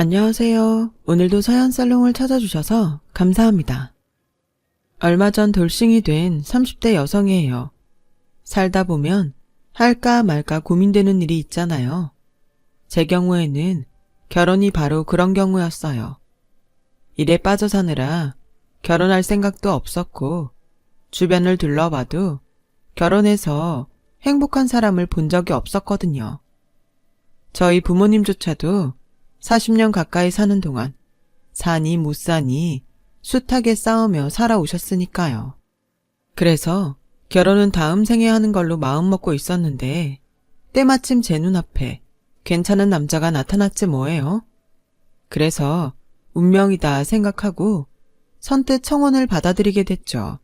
안녕하세요. 오늘도 서연살롱을 찾아주셔서 감사합니다. 얼마 전 돌싱이 된 30대 여성이에요. 살다 보면 할까 말까 고민되는 일이 있잖아요. 제 경우에는 결혼이 바로 그런 경우였어요. 일에 빠져 사느라 결혼할 생각도 없었고 주변을 둘러봐도 결혼해서 행복한 사람을 본 적이 없었거든요. 저희 부모님조차도 40년 가까이 사는 동안 사니 못 사니 숱하게 싸우며 살아오셨으니까요. 그래서 결혼은 다음 생에 하는 걸로 마음먹고 있었는데 때마침 제 눈앞에 괜찮은 남자가 나타났지 뭐예요. 그래서 운명이다 생각하고 선뜻 청혼을 받아들이게 됐죠.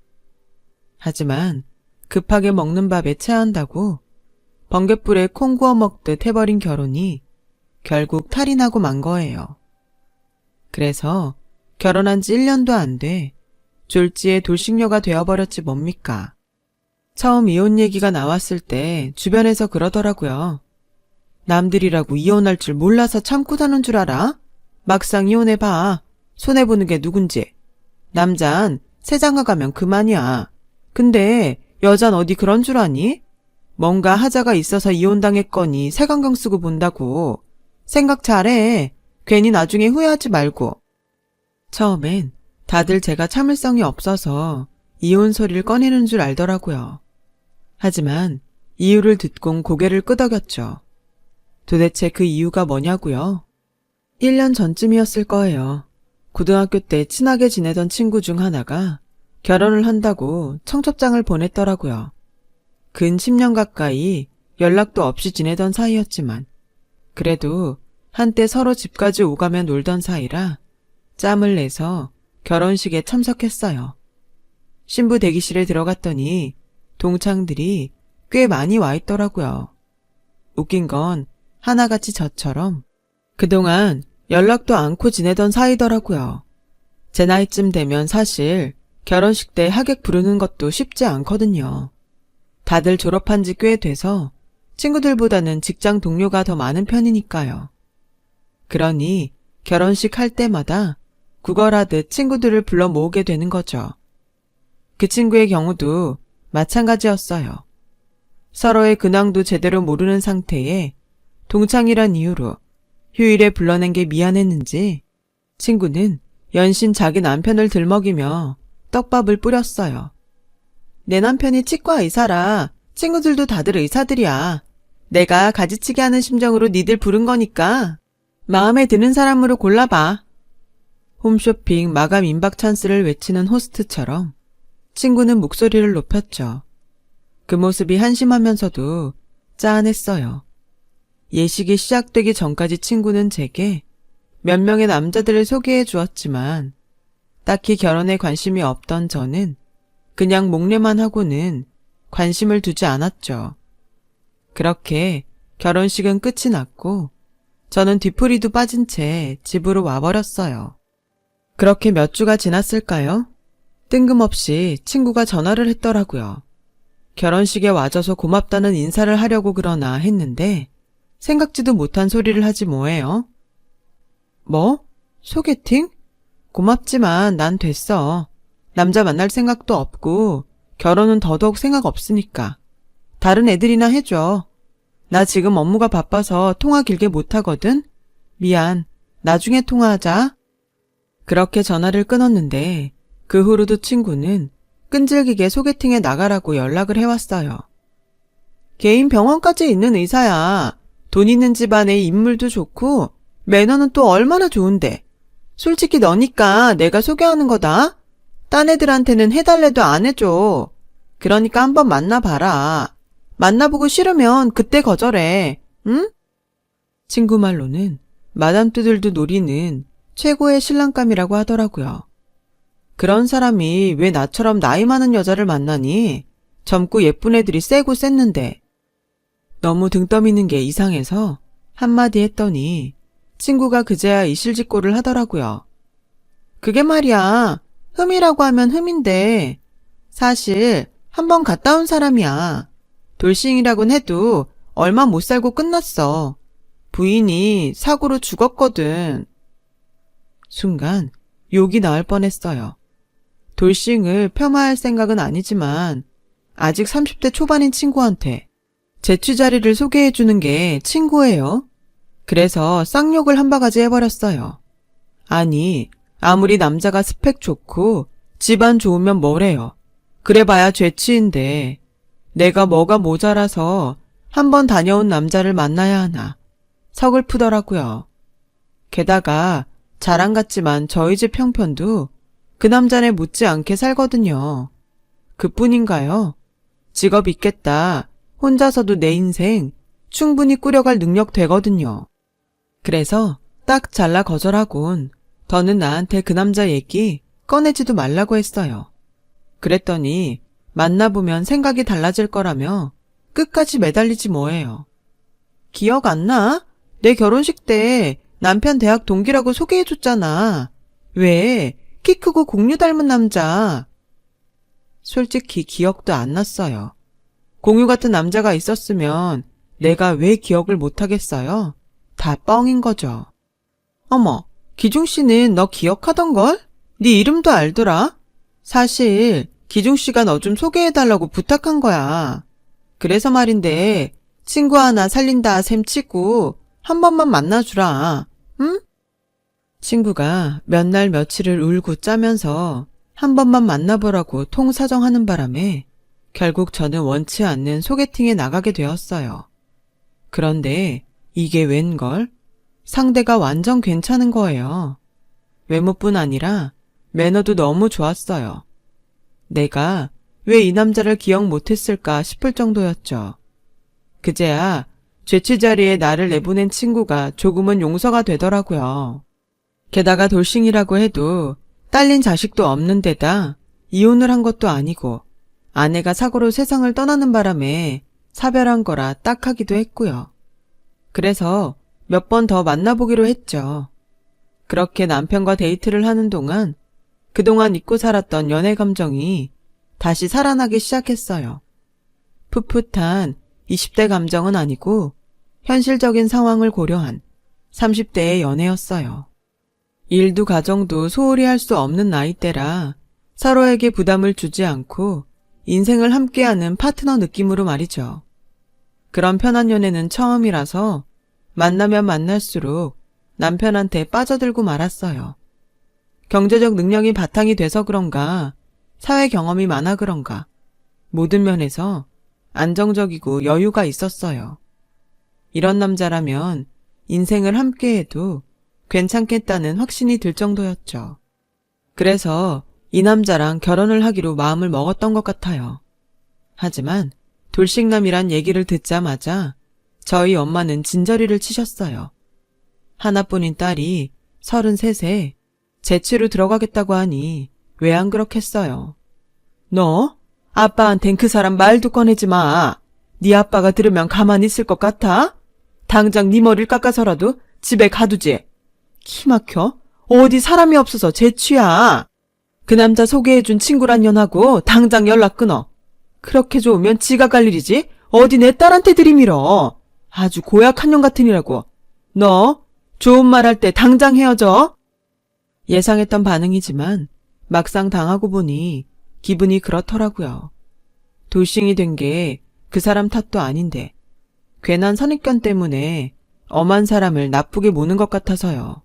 하지만 급하게 먹는 밥에 체한다고 번갯불에 콩 구워 먹듯 해버린 결혼이 결국 탈이 나고 만 거예요. 그래서 결혼한 지 1년도 안 돼 졸지에 돌싱녀가 되어버렸지 뭡니까. 처음 이혼 얘기가 나왔을 때 주변에서 그러더라고요. 남들이라고 이혼할 줄 몰라서 참고 사는 줄 알아? 막상 이혼해봐. 손해보는 게 누군지. 남잔 세장가 가면 그만이야. 근데 여잔 어디 그런 줄 아니? 뭔가 하자가 있어서 이혼당했거니 색안경 쓰고 본다고. 생각 잘해. 괜히 나중에 후회하지 말고. 처음엔 다들 제가 참을성이 없어서 이혼 소리를 꺼내는 줄 알더라고요. 하지만 이유를 듣곤 고개를 끄덕였죠. 도대체 그 이유가 뭐냐고요? 1년 전쯤이었을 거예요. 고등학교 때 친하게 지내던 친구 중 하나가 결혼을 한다고 청첩장을 보냈더라고요. 근 10년 가까이 연락도 없이 지내던 사이였지만 그래도 한때 서로 집까지 오가며 놀던 사이라 짬을 내서 결혼식에 참석했어요. 신부 대기실에 들어갔더니 동창들이 꽤 많이 와 있더라고요. 웃긴 건 하나같이 저처럼 그동안 연락도 않고 지내던 사이더라고요. 제 나이쯤 되면 사실 결혼식 때 하객 부르는 것도 쉽지 않거든요. 다들 졸업한 지 꽤 돼서 친구들보다는 직장 동료가 더 많은 편이니까요. 그러니 결혼식 할 때마다 구걸하듯 친구들을 불러 모으게 되는 거죠. 그 친구의 경우도 마찬가지였어요. 서로의 근황도 제대로 모르는 상태에 동창이란 이유로 휴일에 불러낸 게 미안했는지 친구는 연신 자기 남편을 들먹이며 떡밥을 뿌렸어요. 내 남편이 치과 의사라. 친구들도 다들 의사들이야. 내가 가지치기 하는 심정으로 니들 부른 거니까 마음에 드는 사람으로 골라봐. 홈쇼핑 마감 임박 찬스를 외치는 호스트처럼 친구는 목소리를 높였죠. 그 모습이 한심하면서도 짠했어요. 예식이 시작되기 전까지 친구는 제게 몇 명의 남자들을 소개해 주었지만 딱히 결혼에 관심이 없던 저는 그냥 목례만 하고는 관심을 두지 않았죠. 그렇게 결혼식은 끝이 났고 저는 뒤풀이도 빠진 채 집으로 와버렸어요. 그렇게 몇 주가 지났을까요? 뜬금없이 친구가 전화를 했더라고요. 결혼식에 와줘서 고맙다는 인사를 하려고 그러나 했는데 생각지도 못한 소리를 하지 뭐예요? 뭐? 소개팅? 고맙지만 난 됐어. 남자 만날 생각도 없고 결혼은 더더욱 생각 없으니까. 다른 애들이나 해줘. 나 지금 업무가 바빠서 통화 길게 못하거든? 미안. 나중에 통화하자. 그렇게 전화를 끊었는데 그 후로도 친구는 끈질기게 소개팅에 나가라고 연락을 해왔어요. 개인 병원까지 있는 의사야. 돈 있는 집안에 인물도 좋고 매너는 또 얼마나 좋은데. 솔직히 너니까 내가 소개하는 거다. 딴 애들한테는 해달래도 안 해줘. 그러니까 한번 만나봐라. 만나보고 싫으면 그때 거절해. 응? 친구 말로는 마담뚜들도 노리는 최고의 신랑감이라고 하더라고요. 그런 사람이 왜 나처럼 나이 많은 여자를 만나니? 젊고 예쁜 애들이 세고 셌는데. 너무 등 떠미는 게 이상해서 한마디 했더니 친구가 그제야 이실직고를 하더라고요. 그게 말이야. 흠이라고 하면 흠인데 사실 한번 갔다 온 사람이야. 돌싱이라곤 해도 얼마 못 살고 끝났어. 부인이 사고로 죽었거든. 순간 욕이 나올 뻔했어요. 돌싱을 폄하할 생각은 아니지만 아직 30대 초반인 친구한테 재취 자리를 소개해주는 게 친구예요. 그래서 쌍욕을 한 바가지 해버렸어요. 아니, 아무리 남자가 스펙 좋고 집안 좋으면 뭐래요. 그래봐야 죄치인데 내가 뭐가 모자라서 한번 다녀온 남자를 만나야 하나 서글프더라고요. 게다가 자랑 같지만 저희 집 형편도 그 남자네 못지않게 살거든요. 그뿐인가요? 직업 있겠다. 혼자서도 내 인생 충분히 꾸려갈 능력 되거든요. 그래서 딱 잘라 거절하곤 더는 나한테 그 남자 얘기 꺼내지도 말라고 했어요. 그랬더니 만나보면 생각이 달라질 거라며 끝까지 매달리지 뭐예요. 기억 안 나? 내 결혼식 때 남편 대학 동기라고 소개해줬잖아. 왜? 키 크고 공유 닮은 남자. 솔직히 기억도 안 났어요. 공유 같은 남자가 있었으면 내가 왜 기억을 못하겠어요? 다 뻥인 거죠. 어머, 기중씨는 너 기억하던걸? 네 이름도 알더라? 사실 기중씨가 너 좀 소개해달라고 부탁한 거야. 그래서 말인데 친구 하나 살린다 셈 치고 한 번만 만나주라. 응? 친구가 몇 날 며칠을 울고 짜면서 한 번만 만나보라고 통사정하는 바람에 결국 저는 원치 않는 소개팅에 나가게 되었어요. 그런데 이게 웬걸? 상대가 완전 괜찮은 거예요. 외모뿐 아니라 매너도 너무 좋았어요. 내가 왜 이 남자를 기억 못했을까 싶을 정도였죠. 그제야 죄치 자리에 나를 내보낸 친구가 조금은 용서가 되더라고요. 게다가 돌싱이라고 해도 딸린 자식도 없는 데다 이혼을 한 것도 아니고 아내가 사고로 세상을 떠나는 바람에 사별한 거라 딱하기도 했고요. 그래서 몇 번 더 만나보기로 했죠. 그렇게 남편과 데이트를 하는 동안 그동안 잊고 살았던 연애 감정이 다시 살아나기 시작했어요. 풋풋한 20대 감정은 아니고 현실적인 상황을 고려한 30대의 연애였어요. 일도 가정도 소홀히 할 수 없는 나이대라 서로에게 부담을 주지 않고 인생을 함께하는 파트너 느낌으로 말이죠. 그런 편한 연애는 처음이라서 만나면 만날수록 남편한테 빠져들고 말았어요. 경제적 능력이 바탕이 돼서 그런가, 사회 경험이 많아 그런가, 모든 면에서 안정적이고 여유가 있었어요. 이런 남자라면 인생을 함께해도 괜찮겠다는 확신이 들 정도였죠. 그래서 이 남자랑 결혼을 하기로 마음을 먹었던 것 같아요. 하지만 돌싱남이란 얘기를 듣자마자 저희 엄마는 진저리를 치셨어요. 하나뿐인 딸이 33세 재치로 들어가겠다고 하니 왜 안 그렇겠어요. 너? 아빠한텐 그 사람 말도 꺼내지 마. 네 아빠가 들으면 가만히 있을 것 같아? 당장 네 머리를 깎아서라도 집에 가두지. 키 막혀? 어디 사람이 없어서 재취야. 그 남자 소개해준 친구란 년하고 당장 연락 끊어. 그렇게 좋으면 지가 갈 일이지 어디 내 딸한테 들이밀어. 아주 고약한 년 같으니라고. 너 좋은 말 할 때 당장 헤어져. 예상했던 반응이지만 막상 당하고 보니 기분이 그렇더라고요. 돌싱이 된 게 그 사람 탓도 아닌데 괜한 선입견 때문에 엄한 사람을 나쁘게 모는 것 같아서요.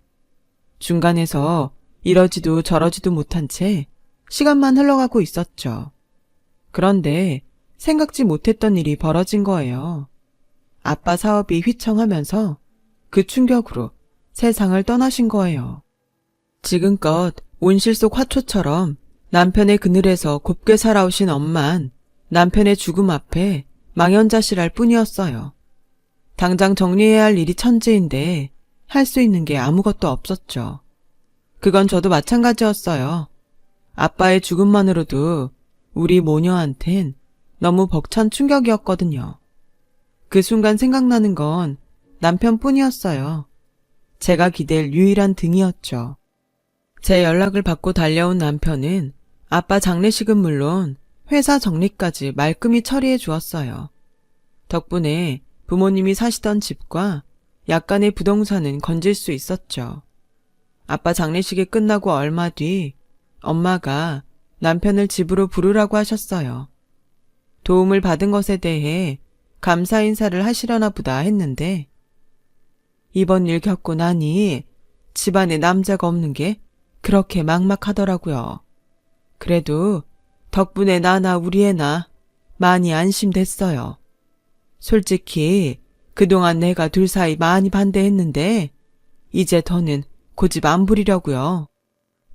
중간에서 이러지도 저러지도 못한 채 시간만 흘러가고 있었죠. 그런데 생각지 못했던 일이 벌어진 거예요. 아빠 사업이 휘청하면서 그 충격으로 세상을 떠나신 거예요. 지금껏 온실 속 화초처럼 남편의 그늘에서 곱게 살아오신 엄만 남편의 죽음 앞에 망연자실할 뿐이었어요. 당장 정리해야 할 일이 천지인데 할 수 있는 게 아무것도 없었죠. 그건 저도 마찬가지였어요. 아빠의 죽음만으로도 우리 모녀한텐 너무 벅찬 충격이었거든요. 그 순간 생각나는 건 남편뿐이었어요. 제가 기댈 유일한 등이었죠. 제 연락을 받고 달려온 남편은 아빠 장례식은 물론 회사 정리까지 말끔히 처리해 주었어요. 덕분에 부모님이 사시던 집과 약간의 부동산은 건질 수 있었죠. 아빠 장례식이 끝나고 얼마 뒤 엄마가 남편을 집으로 부르라고 하셨어요. 도움을 받은 것에 대해 감사 인사를 하시려나 보다 했는데 이번 일 겪고 나니 집안에 남자가 없는 게 그렇게 막막하더라고요. 그래도 덕분에 나나 우리 애나 많이 안심됐어요. 솔직히 그동안 내가 둘 사이 많이 반대했는데 이제 더는 고집 안 부리려고요.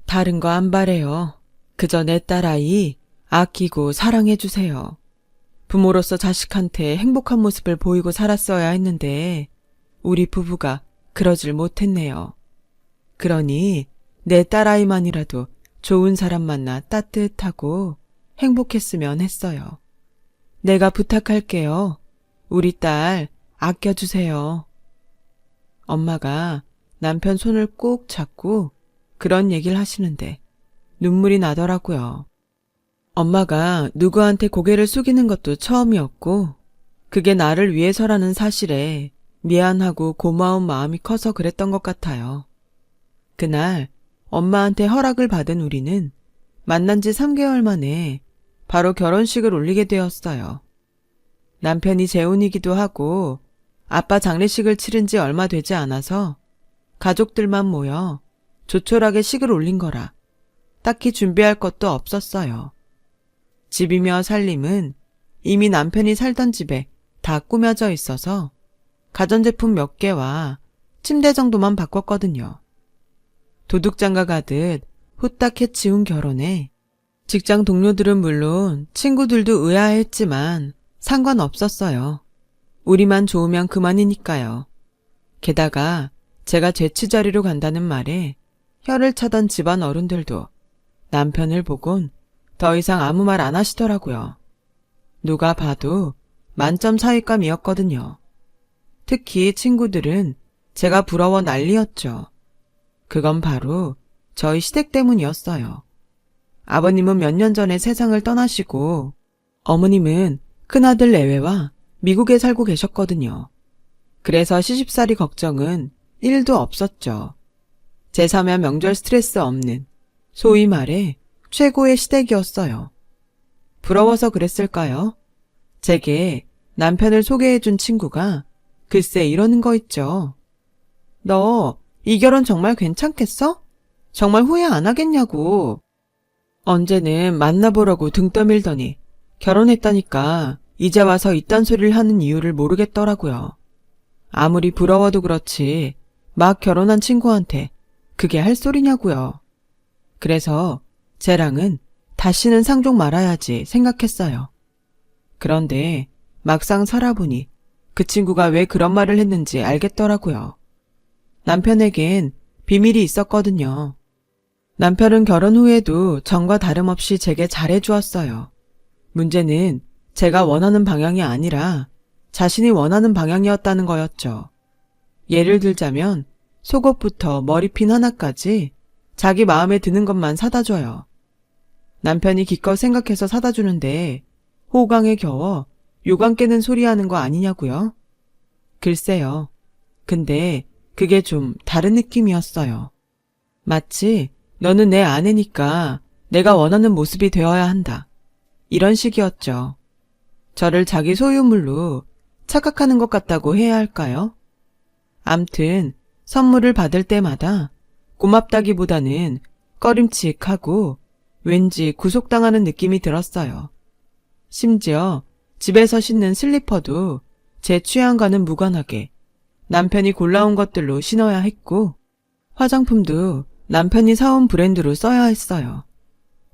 다른 거 안 바래요. 그저 내 딸아이 아끼고 사랑해주세요. 부모로서 자식한테 행복한 모습을 보이고 살았어야 했는데 우리 부부가 그러질 못했네요. 그러니 내 딸아이만이라도 좋은 사람 만나 따뜻하고 행복했으면 했어요. 내가 부탁할게요. 우리 딸 아껴주세요. 엄마가 남편 손을 꼭 잡고 그런 얘기를 하시는데 눈물이 나더라고요. 엄마가 누구한테 고개를 숙이는 것도 처음이었고 그게 나를 위해서라는 사실에 미안하고 고마운 마음이 커서 그랬던 것 같아요. 그날 엄마한테 허락을 받은 우리는 만난 지 3개월 만에 바로 결혼식을 올리게 되었어요. 남편이 재혼이기도 하고 아빠 장례식을 치른 지 얼마 되지 않아서 가족들만 모여 조촐하게 식을 올린 거라 딱히 준비할 것도 없었어요. 집이며 살림은 이미 남편이 살던 집에 다 꾸며져 있어서 가전제품 몇 개와 침대 정도만 바꿨거든요. 도둑장가 가듯 후딱 해치운 결혼에 직장 동료들은 물론 친구들도 의아해했지만 상관없었어요. 우리만 좋으면 그만이니까요. 게다가 제가 재취자리로 간다는 말에 혀를 차던 집안 어른들도 남편을 보곤 더 이상 아무 말 안 하시더라고요. 누가 봐도 만점 사윗감이었거든요. 특히 친구들은 제가 부러워 난리였죠. 그건 바로 저희 시댁 때문이었어요. 아버님은 몇 년 전에 세상을 떠나시고 어머님은 큰아들 내외와 미국에 살고 계셨거든요. 그래서 시집살이 걱정은 1도 없었죠. 제3야 명절 스트레스 없는 소위 말해 최고의 시댁이었어요. 부러워서 그랬을까요? 제게 남편을 소개해준 친구가 글쎄 이러는 거 있죠. 너 이 결혼 정말 괜찮겠어? 정말 후회 안 하겠냐고. 언제는 만나보라고 등 떠밀더니 결혼했다니까 이제 와서 이딴 소리를 하는 이유를 모르겠더라고요. 아무리 부러워도 그렇지 막 결혼한 친구한테 그게 할 소리냐고요. 그래서 쟤랑은 다시는 상종 말아야지 생각했어요. 그런데 막상 살아보니 그 친구가 왜 그런 말을 했는지 알겠더라고요. 남편에겐 비밀이 있었거든요. 남편은 결혼 후에도 전과 다름없이 제게 잘해주었어요. 문제는 제가 원하는 방향이 아니라 자신이 원하는 방향이었다는 거였죠. 예를 들자면 속옷부터 머리핀 하나까지 자기 마음에 드는 것만 사다 줘요. 남편이 기껏 생각해서 사다 주는데 호강에 겨워 요강 깨는 소리 하는 거 아니냐고요? 글쎄요. 근데 그게 좀 다른 느낌이었어요. 마치 너는 내 아내니까 내가 원하는 모습이 되어야 한다. 이런 식이었죠. 저를 자기 소유물로 착각하는 것 같다고 해야 할까요? 암튼 선물을 받을 때마다 고맙다기보다는 꺼림칙하고 왠지 구속당하는 느낌이 들었어요. 심지어 집에서 신는 슬리퍼도 제 취향과는 무관하게 남편이 골라온 것들로 신어야 했고 화장품도 남편이 사온 브랜드로 써야 했어요.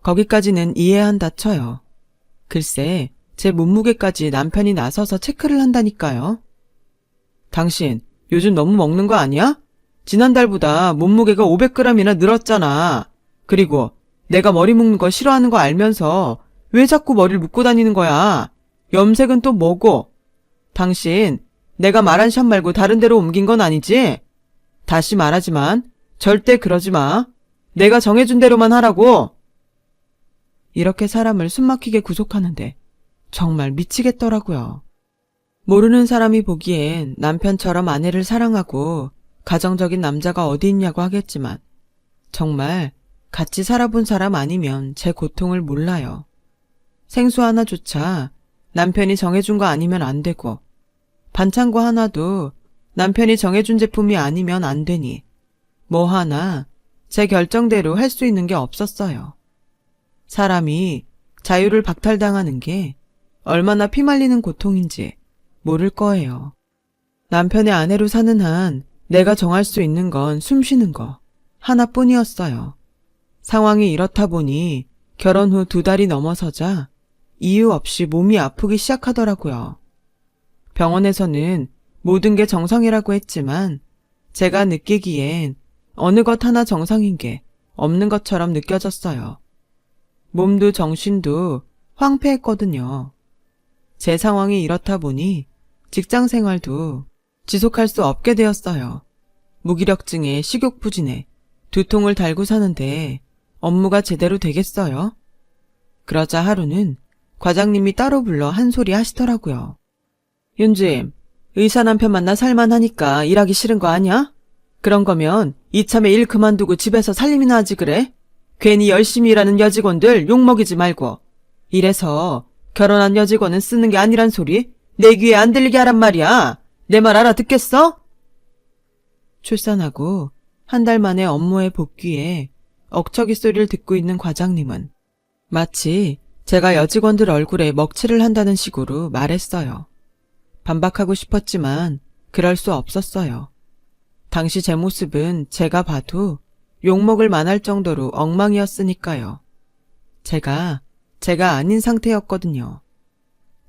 거기까지는 이해한다 쳐요. 글쎄 제 몸무게까지 남편이 나서서 체크를 한다니까요. 당신 요즘 너무 먹는 거 아니야? 지난달보다 몸무게가 500g이나 늘었잖아. 그리고 내가 머리 묶는 거 싫어하는 거 알면서 왜 자꾸 머리를 묶고 다니는 거야? 염색은 또 뭐고? 당신 내가 말한 샵 말고 다른 데로 옮긴 건 아니지? 다시 말하지만 절대 그러지 마. 내가 정해준 대로만 하라고. 이렇게 사람을 숨막히게 구속하는데 정말 미치겠더라고요. 모르는 사람이 보기엔 남편처럼 아내를 사랑하고 가정적인 남자가 어디 있냐고 하겠지만 정말 같이 살아본 사람 아니면 제 고통을 몰라요. 생수 하나조차 남편이 정해준 거 아니면 안 되고, 반창고 하나도 남편이 정해준 제품이 아니면 안 되니, 뭐 하나 제 결정대로 할 수 있는 게 없었어요. 사람이 자유를 박탈당하는 게 얼마나 피말리는 고통인지 모를 거예요. 남편의 아내로 사는 한 내가 정할 수 있는 건 숨 쉬는 거 하나뿐이었어요. 상황이 이렇다 보니 결혼 후 2달이 넘어서자 이유 없이 몸이 아프기 시작하더라고요. 병원에서는 모든 게 정상이라고 했지만 제가 느끼기엔 어느 것 하나 정상인 게 없는 것처럼 느껴졌어요. 몸도 정신도 황폐했거든요. 제 상황이 이렇다 보니 직장 생활도 지속할 수 없게 되었어요. 무기력증에 식욕부진에 두통을 달고 사는데 업무가 제대로 되겠어요? 그러자 하루는 과장님이 따로 불러 한 소리 하시더라고요. 윤주임, 의사 남편 만나 살만하니까 일하기 싫은 거 아니야? 그런 거면 이참에 일 그만두고 집에서 살림이나 하지 그래? 괜히 열심히 일하는 여직원들 욕먹이지 말고. 이래서 결혼한 여직원은 쓰는 게 아니란 소리 내 귀에 안 들리게 하란 말이야. 내 말 알아듣겠어? 출산하고 한 달 만에 업무에 복귀해 억척이 소리를 듣고 있는 과장님은 마치 제가 여직원들 얼굴에 먹칠을 한다는 식으로 말했어요. 반박하고 싶었지만 그럴 수 없었어요. 당시 제 모습은 제가 봐도 욕먹을 만할 정도로 엉망이었으니까요. 제가 아닌 상태였거든요.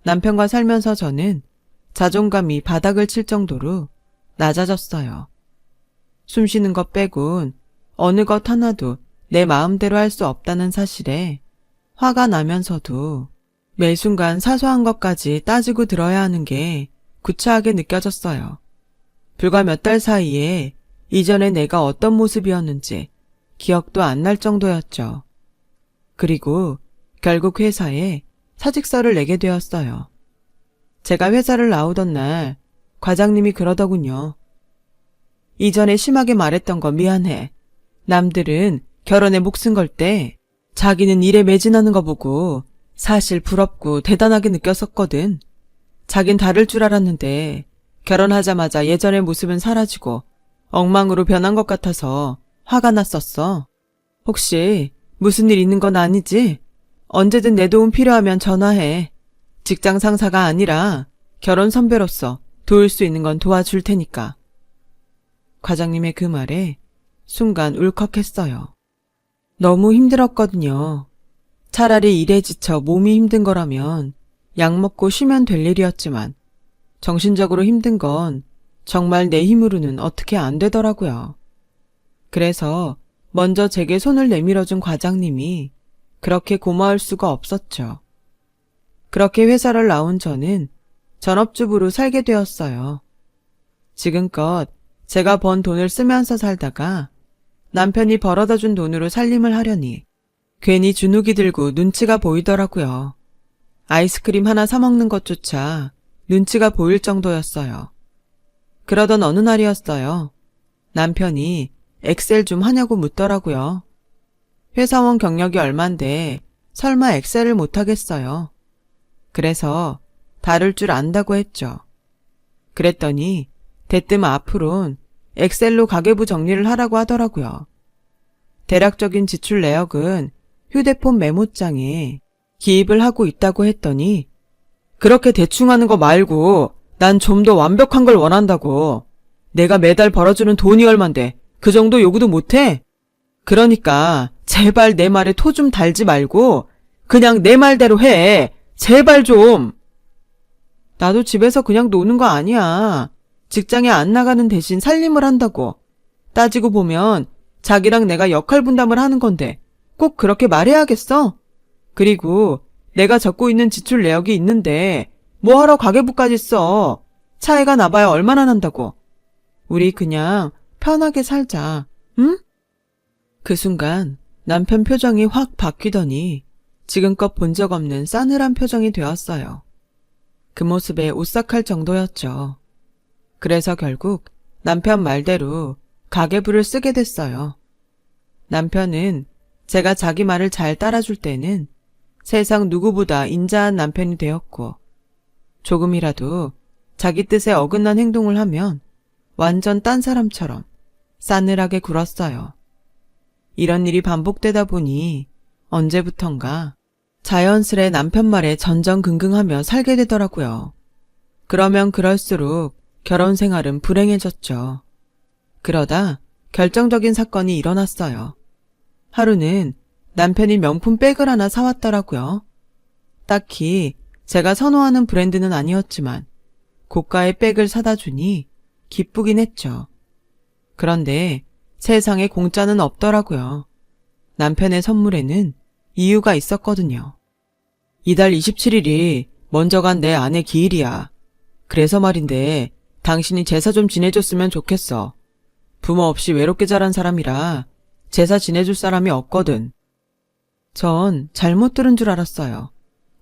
남편과 살면서 저는 자존감이 바닥을 칠 정도로 낮아졌어요. 숨 쉬는 것 빼곤 어느 것 하나도 내 마음대로 할 수 없다는 사실에 화가 나면서도 매 순간 사소한 것까지 따지고 들어야 하는 게 구차하게 느껴졌어요. 불과 몇 달 사이에 이전에 내가 어떤 모습이었는지 기억도 안 날 정도였죠. 그리고 결국 회사에 사직서를 내게 되었어요. 제가 회사를 나오던 날 과장님이 그러더군요. 이전에 심하게 말했던 거 미안해. 남들은 결혼에 목숨 걸 때 자기는 일에 매진하는 거 보고 사실 부럽고 대단하게 느꼈었거든. 자긴 다를 줄 알았는데 결혼하자마자 예전의 모습은 사라지고 엉망으로 변한 것 같아서 화가 났었어. 혹시 무슨 일 있는 건 아니지? 언제든 내 도움 필요하면 전화해. 직장 상사가 아니라 결혼 선배로서 도울 수 있는 건 도와줄 테니까. 과장님의 그 말에 순간 울컥했어요. 너무 힘들었거든요. 차라리 일에 지쳐 몸이 힘든 거라면 약 먹고 쉬면 될 일이었지만 정신적으로 힘든 건 정말 내 힘으로는 어떻게 안 되더라고요. 그래서 먼저 제게 손을 내밀어준 과장님이 그렇게 고마울 수가 없었죠. 그렇게 회사를 나온 저는 전업주부로 살게 되었어요. 지금껏 제가 번 돈을 쓰면서 살다가 남편이 벌어다 준 돈으로 살림을 하려니 괜히 주눅이 들고 눈치가 보이더라고요. 아이스크림 하나 사 먹는 것조차 눈치가 보일 정도였어요. 그러던 어느 날이었어요. 남편이 엑셀 좀 하냐고 묻더라고요. 회사원 경력이 얼만데 설마 엑셀을 못하겠어요. 그래서 다룰 줄 안다고 했죠. 그랬더니 대뜸 앞으론 엑셀로 가계부 정리를 하라고 하더라고요. 대략적인 지출 내역은 휴대폰 메모장에 기입을 하고 있다고 했더니 그렇게 대충 하는 거 말고 난 좀 더 완벽한 걸 원한다고. 내가 매달 벌어주는 돈이 얼만데 그 정도 요구도 못해? 그러니까 제발 내 말에 토 좀 달지 말고 그냥 내 말대로 해. 제발 좀. 나도 집에서 그냥 노는 거 아니야. 직장에 안 나가는 대신 살림을 한다고. 따지고 보면 자기랑 내가 역할 분담을 하는 건데 꼭 그렇게 말해야겠어? 그리고 내가 적고 있는 지출 내역이 있는데 뭐하러 가계부까지 써. 차이가 나봐야 얼마나 난다고. 우리 그냥 편하게 살자. 응? 그 순간 남편 표정이 확 바뀌더니 지금껏 본 적 없는 싸늘한 표정이 되었어요. 그 모습에 오싹할 정도였죠. 그래서 결국 남편 말대로 가계부를 쓰게 됐어요. 남편은 제가 자기 말을 잘 따라줄 때는 세상 누구보다 인자한 남편이 되었고, 조금이라도 자기 뜻에 어긋난 행동을 하면 완전 딴 사람처럼 싸늘하게 굴었어요. 이런 일이 반복되다 보니 언제부턴가 자연스레 남편 말에 전전긍긍하며 살게 되더라고요. 그러면 그럴수록 결혼 생활은 불행해졌죠. 그러다 결정적인 사건이 일어났어요. 하루는 남편이 명품 백을 하나 사왔더라고요. 딱히 제가 선호하는 브랜드는 아니었지만 고가의 백을 사다 주니 기쁘긴 했죠. 그런데 세상에 공짜는 없더라고요. 남편의 선물에는 이유가 있었거든요. 이달 27일이 먼저 간 내 아내 기일이야. 그래서 말인데 당신이 제사 좀 지내줬으면 좋겠어. 부모 없이 외롭게 자란 사람이라 제사 지내줄 사람이 없거든. 전 잘못 들은 줄 알았어요.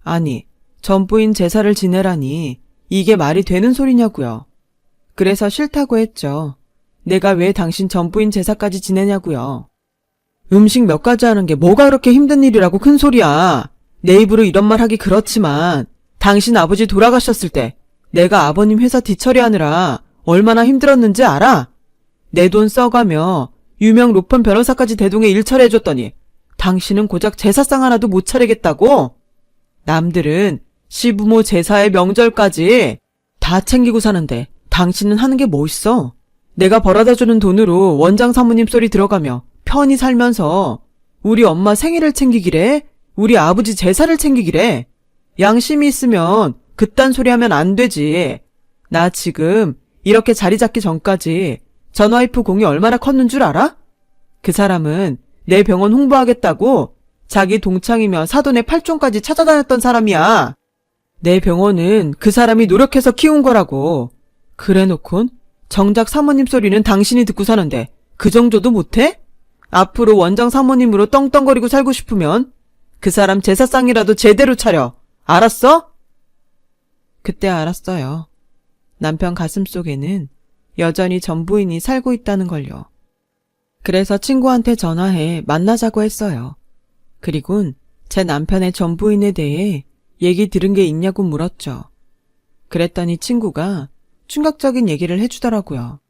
아니, 전부인 제사를 지내라니 이게 말이 되는 소리냐고요. 그래서 싫다고 했죠. 내가 왜 당신 전부인 제사까지 지내냐고요. 음식 몇 가지 하는 게 뭐가 그렇게 힘든 일이라고 큰 소리야. 내 입으로 이런 말 하기 그렇지만 당신 아버지 돌아가셨을 때 내가 아버님 회사 뒤처리하느라 얼마나 힘들었는지 알아? 내 돈 써가며 유명 로펌 변호사까지 대동해 일 처리해줬더니 당신은 고작 제사상 하나도 못 차리겠다고? 남들은 시부모 제사의 명절까지 다 챙기고 사는데 당신은 하는 게 뭐 있어? 내가 벌어다주는 돈으로 원장 사모님 소리 들어가며 편히 살면서 우리 엄마 생일을 챙기기래? 우리 아버지 제사를 챙기기래? 양심이 있으면 그딴 소리 하면 안 되지. 나 지금 이렇게 자리 잡기 전까지 전 와이프 공이 얼마나 컸는 줄 알아? 그 사람은 내 병원 홍보하겠다고 자기 동창이며 사돈의 팔촌까지 찾아다녔던 사람이야. 내 병원은 그 사람이 노력해서 키운 거라고. 그래놓곤 정작 사모님 소리는 당신이 듣고 사는데 그 정도도 못해? 앞으로 원장 사모님으로 떵떵거리고 살고 싶으면 그 사람 제사상이라도 제대로 차려. 알았어? 그때 알았어요. 남편 가슴속에는 여전히 전부인이 살고 있다는 걸요. 그래서 친구한테 전화해 만나자고 했어요. 그리곤 제 남편의 전부인에 대해 얘기 들은 게 있냐고 물었죠. 그랬더니 친구가 충격적인 얘기를 해주더라고요.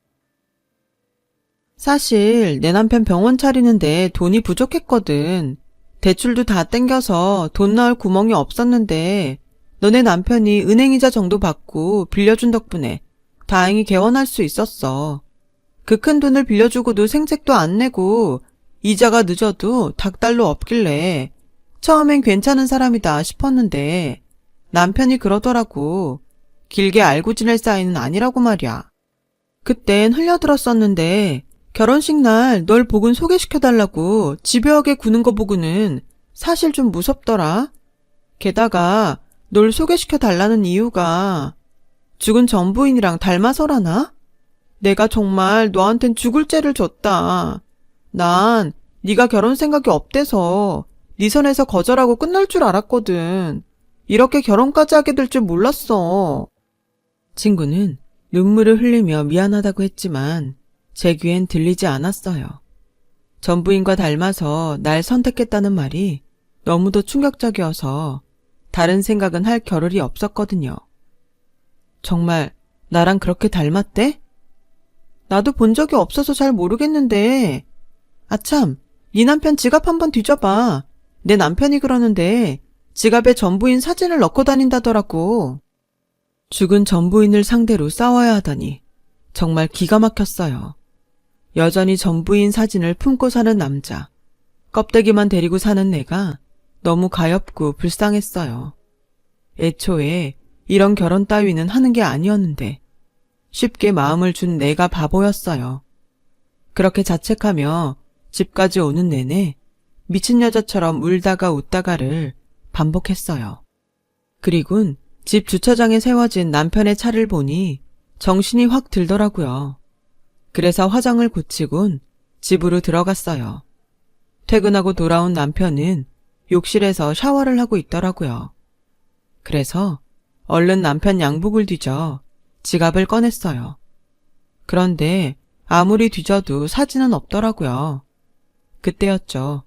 사실 내 남편 병원 차리는데 돈이 부족했거든. 대출도 다 땡겨서 돈 나올 구멍이 없었는데 너네 남편이 은행이자 정도 받고 빌려준 덕분에 다행히 개원할 수 있었어. 그 큰 돈을 빌려주고도 생색도 안 내고 이자가 늦어도 닥달로 없길래 처음엔 괜찮은 사람이다 싶었는데 남편이 그러더라고. 길게 알고 지낼 사이는 아니라고 말이야. 그땐 흘려들었었는데 결혼식 날 널 복은 소개시켜달라고 집요하게 구는 거 보고는 사실 좀 무섭더라. 게다가 널 소개시켜달라는 이유가 죽은 전부인이랑 닮아서라나? 내가 정말 너한텐 죽을 죄를 졌다. 난 네가 결혼 생각이 없대서 네 선에서 거절하고 끝날 줄 알았거든. 이렇게 결혼까지 하게 될 줄 몰랐어. 친구는 눈물을 흘리며 미안하다고 했지만 제 귀엔 들리지 않았어요. 전부인과 닮아서 날 선택했다는 말이 너무도 충격적이어서 다른 생각은 할 겨를이 없었거든요. 정말 나랑 그렇게 닮았대? 나도 본 적이 없어서 잘 모르겠는데. 아참, 네 남편 지갑 한번 뒤져봐. 내 남편이 그러는데 지갑에 전부인 사진을 넣고 다닌다더라고. 죽은 전부인을 상대로 싸워야 하다니 정말 기가 막혔어요. 여전히 전부인 사진을 품고 사는 남자, 껍데기만 데리고 사는 내가 너무 가엾고 불쌍했어요. 애초에 이런 결혼 따위는 하는 게 아니었는데 쉽게 마음을 준 내가 바보였어요. 그렇게 자책하며 집까지 오는 내내 미친 여자처럼 울다가 웃다가를 반복했어요. 그리곤 집 주차장에 세워진 남편의 차를 보니 정신이 확 들더라고요. 그래서 화장을 고치곤 집으로 들어갔어요. 퇴근하고 돌아온 남편은 욕실에서 샤워를 하고 있더라고요. 그래서 얼른 남편 양복을 뒤져 지갑을 꺼냈어요. 그런데 아무리 뒤져도 사진은 없더라고요. 그때였죠.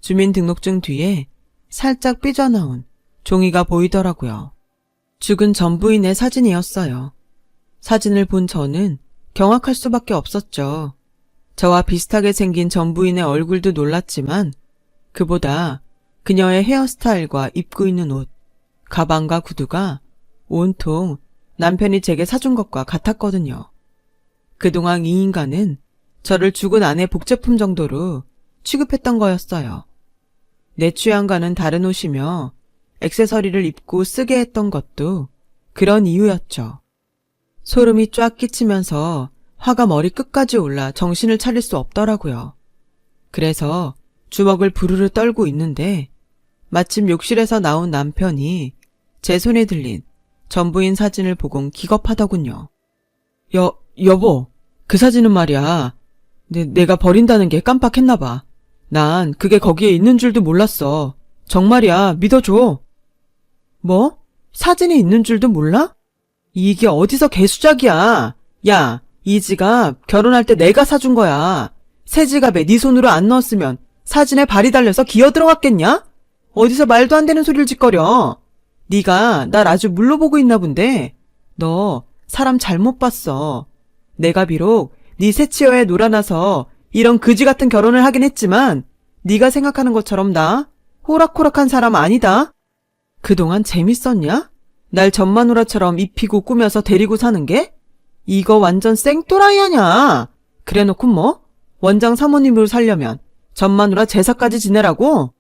주민등록증 뒤에 살짝 삐져나온 종이가 보이더라고요. 죽은 전 부인의 사진이었어요. 사진을 본 저는 경악할 수밖에 없었죠. 저와 비슷하게 생긴 전 부인의 얼굴도 놀랐지만 그보다 그녀의 헤어스타일과 입고 있는 옷, 가방과 구두가 온통 남편이 제게 사준 것과 같았거든요. 그동안 이 인간은 저를 죽은 아내 복제품 정도로 취급했던 거였어요. 내 취향과는 다른 옷이며 액세서리를 입고 쓰게 했던 것도 그런 이유였죠. 소름이 쫙 끼치면서 화가 머리 끝까지 올라 정신을 차릴 수 없더라고요. 그래서 주먹을 부르르 떨고 있는데 마침 욕실에서 나온 남편이 제 손에 들린 전부인 사진을 보곤 기겁하더군요. 여보, 그 사진은 말이야. 내가 버린다는 게 깜빡했나봐. 난 그게 거기에 있는 줄도 몰랐어. 정말이야, 믿어줘. 뭐? 사진이 있는 줄도 몰라? 이게 어디서 개수작이야. 야, 이 지갑 결혼할 때 내가 사준 거야. 새 지갑에 네 손으로 안 넣었으면 사진에 발이 달려서 기어 들어갔겠냐? 어디서 말도 안 되는 소리를 짓거려. 네가 날 아주 물로 보고 있나 본데. 너 사람 잘못 봤어. 내가 비록 네 새치어에 놀아나서 이런 그지 같은 결혼을 하긴 했지만 네가 생각하는 것처럼 나 호락호락한 사람 아니다. 그동안 재밌었냐? 날 전마누라처럼 입히고 꾸며서 데리고 사는 게? 이거 완전 생또라이 아냐? 그래놓고 뭐? 원장 사모님으로 살려면 전마누라 제사까지 지내라고?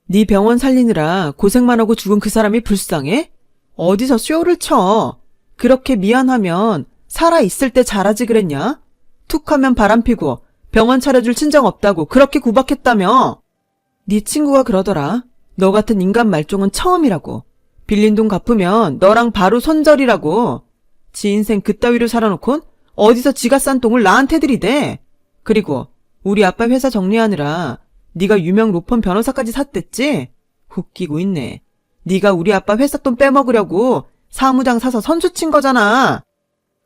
네 병원 살리느라 고생만 하고 죽은 그 사람이 불쌍해? 어디서 쇼를 쳐? 그렇게 미안하면 살아있을 때 잘하지 그랬냐? 툭하면 바람피고 병원 차려줄 친정 없다고 그렇게 구박했다며? 네 친구가 그러더라. 너 같은 인간 말종은 처음이라고. 빌린 돈 갚으면 너랑 바로 손절이라고. 지 인생 그따위로 살아놓곤 어디서 지가 싼 똥을 나한테 들이대. 그리고 우리 아빠 회사 정리하느라 네가 유명 로펌 변호사까지 샀댔지? 웃기고 있네. 네가 우리 아빠 회사 돈 빼먹으려고 사무장 사서 선수 친 거잖아.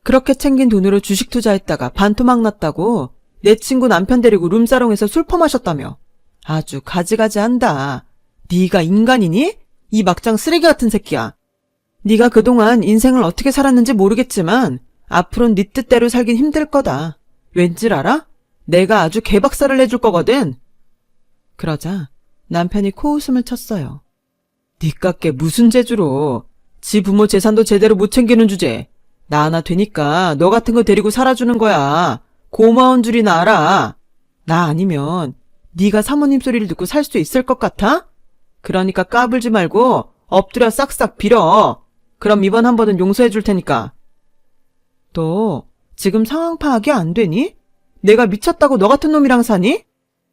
그렇게 챙긴 돈으로 주식 투자했다가 반토막 났다고 내 친구 남편 데리고 룸사롱에서 술 퍼마셨다며. 아주 가지가지 한다. 네가 인간이니? 이 막장 쓰레기 같은 새끼야. 네가 그동안 인생을 어떻게 살았는지 모르겠지만 앞으론 네 뜻대로 살긴 힘들 거다. 왠줄 알아? 내가 아주 개박살을 내줄 거거든. 그러자 남편이 코웃음을 쳤어요. 니깎게 무슨 재주로. 지 부모 재산도 제대로 못 챙기는 주제. 나 하나 되니까 너 같은 거 데리고 살아주는 거야. 고마운 줄이나 알아. 나 아니면 네가 사모님 소리를 듣고 살 수 있을 것 같아? 그러니까 까불지 말고 엎드려 싹싹 빌어. 그럼 이번 한 번은 용서해 줄 테니까. 너 지금 상황 파악이 안 되니? 내가 미쳤다고 너 같은 놈이랑 사니?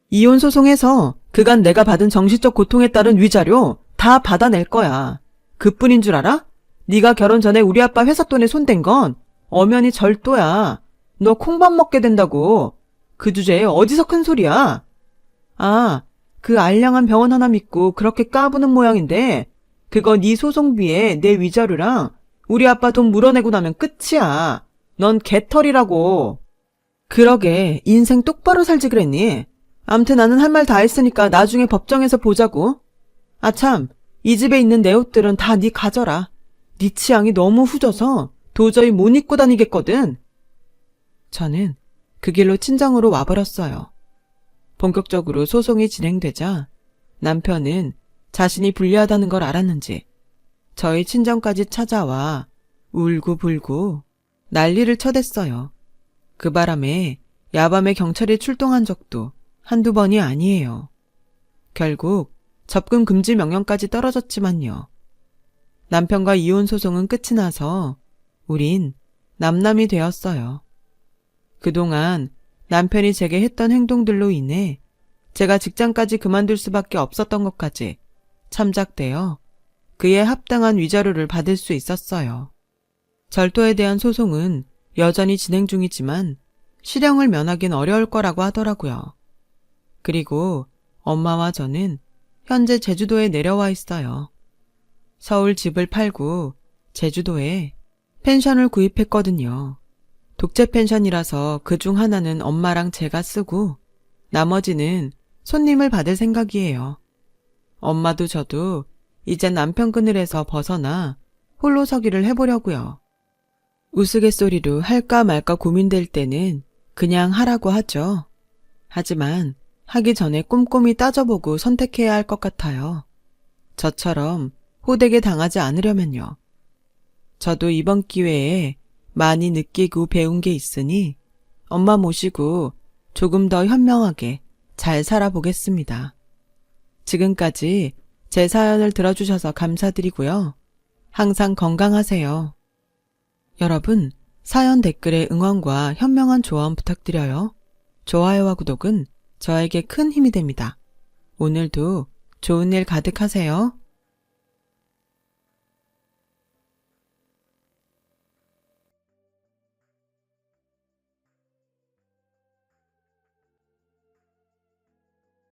이혼 소송해서 그간 내가 받은 정신적 고통에 따른 위자료 다 받아낼 거야. 그뿐인 줄 알아? 네가 결혼 전에 우리 아빠 회사 돈에 손댄 건 엄연히 절도야. 너 콩밥 먹게 된다고. 그 주제에 어디서 큰 소리야? 아, 그 알량한 병원 하나 믿고 그렇게 까부는 모양인데 그거 네 소송비에 내 위자료랑 우리 아빠 돈 물어내고 나면 끝이야. 넌 개털이라고. 그러게 인생 똑바로 살지 그랬니? 암튼 나는 할 말 다 했으니까 나중에 법정에서 보자고. 아참, 이 집에 있는 내 옷들은 다 네 가져라. 네 취향이 너무 후져서 도저히 못 입고 다니겠거든. 저는 그 길로 친정으로 와버렸어요. 본격적으로 소송이 진행되자 남편은 자신이 불리하다는 걸 알았는지 저희 친정까지 찾아와 울고불고 난리를 쳐댔어요. 그 바람에 야밤에 경찰이 출동한 적도 한두 번이 아니에요. 결국 접근 금지 명령까지 떨어졌지만요. 남편과 이혼 소송은 끝이 나서 우린 남남이 되었어요. 그동안 남편이 제게 했던 행동들로 인해 제가 직장까지 그만둘 수밖에 없었던 것까지 참작되어 그에 합당한 위자료를 받을 수 있었어요. 절도에 대한 소송은 여전히 진행 중이지만 실형을 면하긴 어려울 거라고 하더라고요. 그리고 엄마와 저는 현재 제주도에 내려와 있어요. 서울 집을 팔고 제주도에 펜션을 구입했거든요. 독재 펜션이라서 그중 하나는 엄마랑 제가 쓰고 나머지는 손님을 받을 생각이에요. 엄마도 저도 이제 남편 그늘에서 벗어나 홀로 서기를 해보려고요. 우스갯소리로 할까 말까 고민될 때는 그냥 하라고 하죠. 하지만 하기 전에 꼼꼼히 따져보고 선택해야 할 것 같아요. 저처럼 호되게 당하지 않으려면요. 저도 이번 기회에 많이 느끼고 배운 게 있으니 엄마 모시고 조금 더 현명하게 잘 살아보겠습니다. 지금까지 제 사연을 들어주셔서 감사드리고요. 항상 건강하세요. 여러분, 사연 댓글에 응원과 현명한 조언 부탁드려요. 좋아요와 구독은 저에게 큰 힘이 됩니다. 오늘도 좋은 일 가득하세요.